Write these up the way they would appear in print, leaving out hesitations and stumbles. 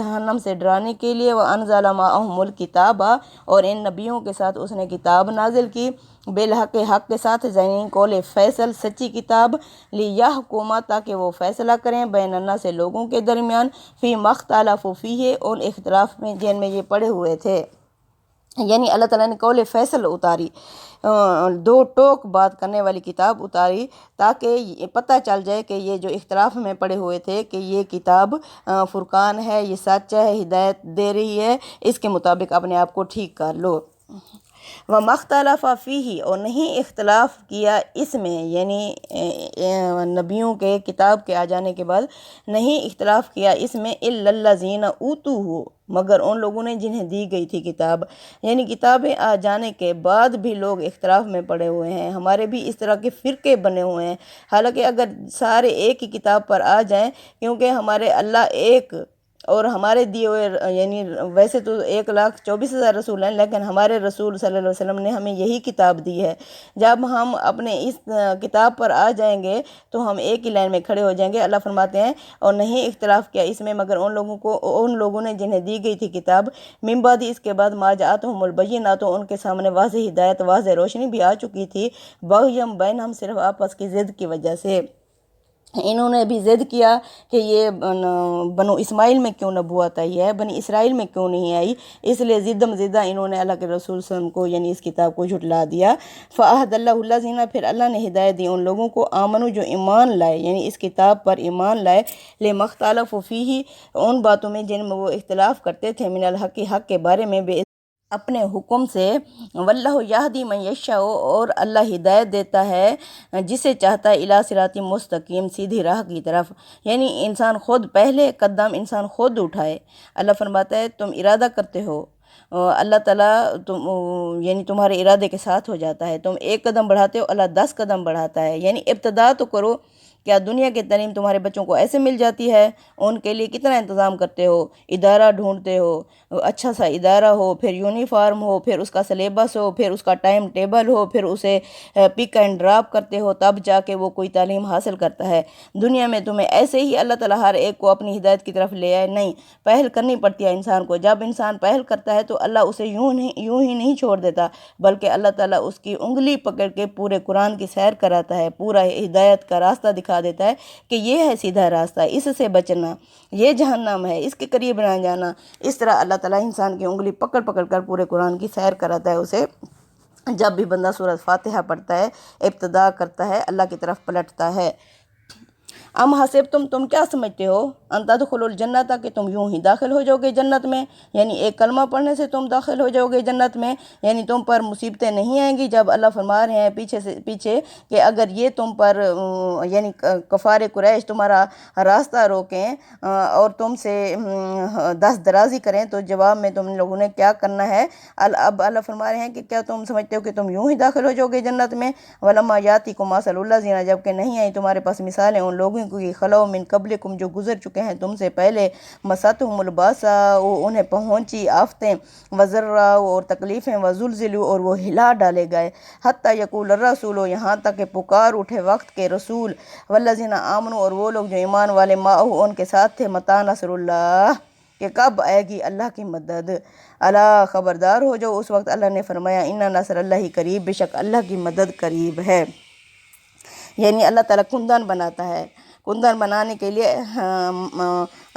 جہنم سے ڈرانے کے لیے، وَأَنزَلَ مَعَهُمُ الْكِتَابَ اور ان نبیوں کے ساتھ اس نے کتاب نازل کی، بالحق حق کے ساتھ، یعنی قول فیصل سچی کتاب، لِيَحْكُمَ تاکہ وہ فیصلہ کریں، بین الناس سے لوگوں کے درمیان، فی مختلف فیہ ان اختلاف میں جن میں یہ پڑے ہوئے تھے۔ یعنی اللہ تعالیٰ نے قول فیصل اتاری، دو ٹوک بات کرنے والی کتاب اتاری، تاکہ یہ پتہ چل جائے کہ یہ جو اختلاف میں پڑے ہوئے تھے کہ یہ کتاب فرقان ہے، یہ سچ ہے، ہدایت دے رہی ہے، اس کے مطابق اپنے آپ کو ٹھیک کر لو۔ وَمَا اخْتَلَفَ فِيهِ اور نہیں اختلاف کیا اس میں، یعنی نبیوں کے کتاب کے آ جانے کے بعد نہیں اختلاف کیا اس میں، إِلَّا الَّذِينَ أُوتُوهُ مگر ان لوگوں نے جنہیں دی گئی تھی کتاب، یعنی کتابیں آ جانے کے بعد بھی لوگ اختلاف میں پڑے ہوئے ہیں، ہمارے بھی اس طرح کے فرقے بنے ہوئے ہیں، حالانکہ اگر سارے ایک ہی کتاب پر آ جائیں، کیونکہ ہمارے اللہ ایک اور ہمارے دیے ہوئے، یعنی ویسے تو 1,24,000 رسول ہیں، لیکن ہمارے رسول صلی اللہ علیہ وسلم نے ہمیں یہی کتاب دی ہے، جب ہم اپنے اس کتاب پر آ جائیں گے تو ہم ایک ہی لائن میں کھڑے ہو جائیں گے۔ اللہ فرماتے ہیں اور نہیں اختلاف کیا اس میں مگر ان لوگوں نے جنہیں دی گئی تھی کتاب، من بعد اس کے بعد، ما جاءتہم البینات ان کے سامنے واضح ہدایت، واضح روشنی بھی آ چکی تھی، بغیم بینہم صرف آپس کی ضد کی وجہ سے، انہوں نے بھی ضد کیا کہ یہ بنو اسماعیل میں کیوں نبوت آئی ہے، بنی اسرائیل میں کیوں نہیں آئی، اس لیے ضدم زدہ انہوں نے اللہ کے رسول صلی اللہ علیہ وسلم کو، یعنی اس کتاب کو جھٹلا دیا۔ فَأَهْدَ اللَّهُ الَّذِينَ پھر اللہ نے ہدایت دی ان لوگوں کو، آمنو جو ایمان لائے، یعنی اس کتاب پر ایمان لائے، لِمَا اخْتَلَفُوا فِيهِ ان باتوں میں جن میں وہ اختلاف کرتے تھے، من الحق حق کے بارے میں، اپنے حکم سے، واللہ یہدی من یشاء اور اللہ ہدایت دیتا ہے جسے چاہتا ہے، الی صراط مستقیم سیدھی راہ کی طرف، یعنی انسان خود پہلے قدم انسان خود اٹھائے۔ اللہ فرماتا ہے تم ارادہ کرتے ہو، اللہ تعالیٰ یعنی تمہارے ارادے کے ساتھ ہو جاتا ہے، تم ایک قدم بڑھاتے ہو، اللہ 10 قدم بڑھاتا ہے، یعنی ابتدا تو کرو۔ کیا دنیا کی تعلیم تمہارے بچوں کو ایسے مل جاتی ہے؟ ان کے لیے کتنا انتظام کرتے ہو، ادارہ ڈھونڈتے ہو، اچھا سا ادارہ ہو، پھر یونیفارم ہو، پھر اس کا سلیبس ہو، پھر اس کا ٹائم ٹیبل ہو، پھر اسے پک اینڈ ڈراپ کرتے ہو، تب جا کے وہ کوئی تعلیم حاصل کرتا ہے۔ دنیا میں تمہیں ایسے ہی اللہ تعالیٰ ہر ایک کو اپنی ہدایت کی طرف لے آئے؟ نہیں، پہل کرنی پڑتی ہے انسان کو۔ جب انسان پہل کرتا ہے تو اللہ اسے یوں ہی نہیں چھوڑ دیتا، بلکہ اللہ تعالیٰ اس کی انگلی پکڑ کے پورے قرآن کی سیر کراتا ہے، پورا ہدایت کا راستہ دکھا دیتا ہے کہ یہ ہے سیدھا راستہ، اس سے بچنا، یہ جہنم ہے، اس کے قریب نہ جانا۔ اس طرح اللہ تعالیٰ انسان کی انگلی پکڑ پکڑ کر پورے قرآن کی سیر کراتا ہے اسے۔ جب بھی بندہ سورۃ فاتحہ پڑھتا ہے، ابتدا کرتا ہے، اللہ کی طرف پلٹتا ہے۔ ام حسبتم تم کیا سمجھتے ہو، ان تدخلوا الجنت کہ تم یوں ہی داخل ہو جاؤ گے جنت میں، یعنی ایک کلمہ پڑھنے سے تم داخل ہو جاؤ گے جنت میں، یعنی تم پر مصیبتیں نہیں آئیں گی۔ جب اللہ فرما رہے ہیں پیچھے کہ اگر یہ تم پر یعنی کفار قریش تمہارا راستہ روکیں اور تم سے دست درازی کریں تو جواب میں تم لوگوں نے کیا کرنا ہے۔ اب اللہ فرما رہے ہیں کہ کیا تم سمجھتے ہو کہ تم یوں ہی داخل ہو جاؤ گے جنت میں، ولما یاتکم مثل الذین جب کہ نہیں آئی تمہارے پاس مثالیں ان لوگوں کی، خلو من قبلکم جو گزر چکے ہیں تم سے پہلے، مستہم الباساء انہیں پہنچی آفتیں، وضراء اور تکلیفیں، وزلزلوا اور وہ ہلا ڈالے گئے، حتی یقول الرسول یہاں تک کہ پکار اٹھے وقت کے رسول، والذین آمنوا اور وہ لوگ جو ایمان والے، معہ ان کے ساتھ تھے، متی نصر اللہ کہ کب آئے گی اللہ کی مدد، الا خبردار ہو جو اس وقت اللہ نے فرمایا، ان نصر اللہ قریب بے شک اللہ کی مدد قریب ہے۔ یعنی اللہ تعالیٰ کندن بناتا ہے، کندن بنانے کے لیے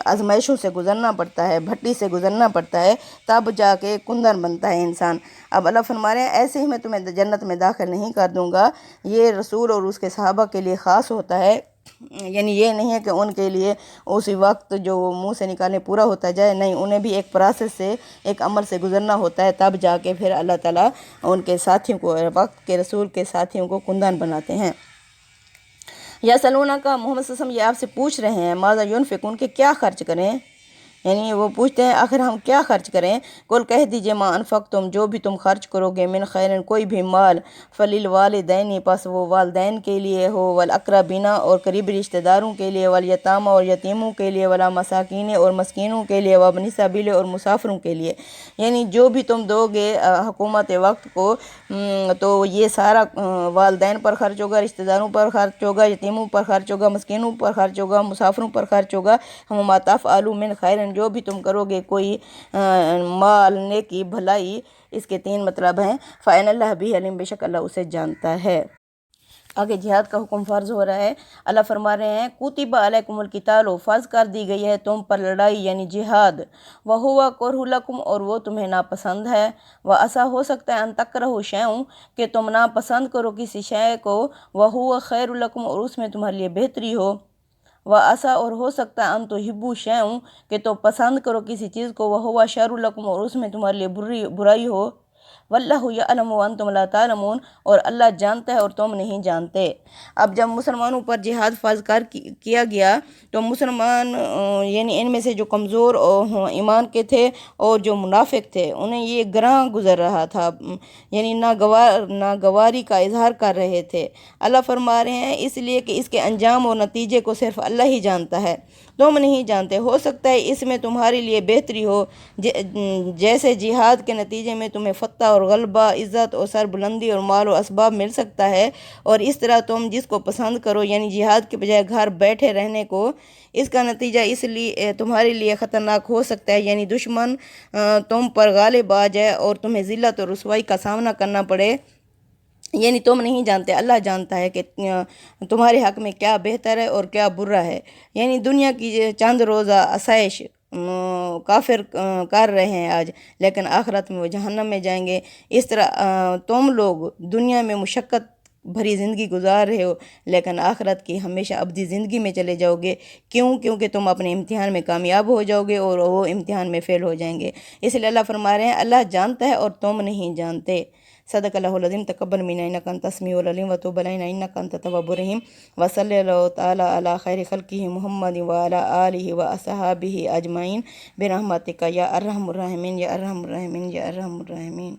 آزمائشوں سے گزرنا پڑتا ہے، بھٹی سے گزرنا پڑتا ہے، تب جا کے کندن بنتا ہے انسان۔ اب اللہ فرما رہے ہیں ایسے ہی میں تمہیں جنت میں داخل نہیں کر دوں گا، یہ رسول اور اس کے صحابہ کے لیے خاص ہوتا ہے، یعنی یہ نہیں ہے کہ ان کے لیے اسی وقت جو منہ سے نکالے پورا ہوتا جائے، نہیں، انہیں بھی ایک پروسیس سے، ایک عمل سے گزرنا ہوتا ہے، تب جا کے پھر اللہ تعالیٰ ان کے ساتھیوں کو، وقت کے رسول کے ساتھیوں کو کندن بناتے ہیں۔ یا سلونا کا محمد صلی اللہ علیہ وسلم یہ آپ سے پوچھ رہے ہیں، ماذا ينفقون کہ کیا خرچ کریں، یعنی وہ پوچھتے ہیں آخر ہم کیا خرچ کریں، قل کہہ دیجئے ما انفقتم جو بھی تم خرچ کرو گے، من خیرن کوئی بھی مال، فللوالدین پس وہ والدین کے لیے ہو، والاقربین اور قریبی رشتہ داروں کے لیے، والیتامى اور یتیموں کے لیے، ولا مساکین اور مسکینوں کے لیے، وابن السبیل اور مسافروں کے لیے، یعنی جو بھی تم دو گے حکومت وقت کو تو یہ سارا والدین پر خرچ ہوگا، رشتہ داروں پر خرچ ہوگا، یتیموں پر خرچ ہوگا، مسکینوں پر خرچ ہوگا، مسافروں پر خرچ ہوگا، وما تفعلوا من خیر جو بھی تم کرو گے کوئی مال نیکی بھلائی، اس کے 3 مطلب ہیں۔ فَإِنَّ اللَّهَ بِهِ علیم، بے شک اللہ اسے جانتا ہے۔ آگے جہاد کا حکم فرض ہو رہا ہے۔ اللہ فرما رہے ہیں کُتِبَ عَلَیکُمُ الْقِتَالُ، فرض کر دی گئی ہے تم پر لڑائی یعنی جہاد، وَهُوَ كُرْهُ لَکُمْ، اور وہ تمہیں ناپسند ہے، وَعَسَىٰ، ہو سکتا ہے، أَن تَکْرَہُوا شَیْئًا، کہ تم ناپسند کرو کسی شے کو، وَهُوَ خَیْرٌ لَکُمْ، اور اس میں تمہارے لیے بہتری ہو، وَعَسَىٰ، اور ہو سکتا ہے، أَن تُحِبُّوا شَیْئًا، کہ تم پسند کرو کسی چیز کو، وَهُوَ شَرٌّ لَکُمْ، اور اس میں تمہارے لیے برائی ہو، واللہ یعلم وانتم لا تعلمون، اور اللہ جانتا ہے اور تم نہیں جانتے۔ اب جب مسلمانوں پر جہاد فرض کیا گیا تو مسلمان یعنی ان میں سے جو کمزور ایمان کے تھے اور جو منافق تھے انہیں یہ گراں گزر رہا تھا، یعنی ناگواری کا اظہار کر رہے تھے۔ اللہ فرما رہے ہیں اس لیے کہ اس کے انجام اور نتیجے کو صرف اللہ ہی جانتا ہے، تم نہیں جانتے۔ ہو سکتا ہے اس میں تمہارے لیے بہتری ہو، جیسے جہاد کے نتیجے میں تمہیں فتح اور غلبہ، عزت اور سربلندی اور مال و اسباب مل سکتا ہے، اور اس طرح تم جس کو پسند کرو یعنی جہاد کے بجائے گھر بیٹھے رہنے کو، اس کا نتیجہ اس لیے تمہارے لیے خطرناک ہو سکتا ہے، یعنی دشمن تم پر غالب آ جائے اور تمہیں ذلت اور رسوائی کا سامنا کرنا پڑے، یعنی تم نہیں جانتے، اللہ جانتا ہے کہ تمہارے حق میں کیا بہتر ہے اور کیا برا ہے۔ یعنی دنیا کی چند روزہ آسائش کافر کر رہے ہیں آج، لیکن آخرت میں وہ جہنم میں جائیں گے۔ اس طرح تم لوگ دنیا میں مشقت بھری زندگی گزار رہے ہو، لیکن آخرت کی ہمیشہ ابدی زندگی میں چلے جاؤ گے۔ کیونکہ تم اپنے امتحان میں کامیاب ہو جاؤ گے اور وہ امتحان میں فیل ہو جائیں گے۔ اس لیے اللہ فرما رہے ہیں اللہ جانتا ہے اور تم نہیں جانتے۔ صدق اللہ العظیم۔ تقبل منا انک انت السمیع العلیم وتب علینا انک انت التواب الرحیم، وصلی اللہ تعالی علی خیر خلقہ محمد وعلی آلہ واصحابہ اجمعین برحمتک یا ارحم الراحمین یا ارحم الراحمین یا ارحم الراحمین۔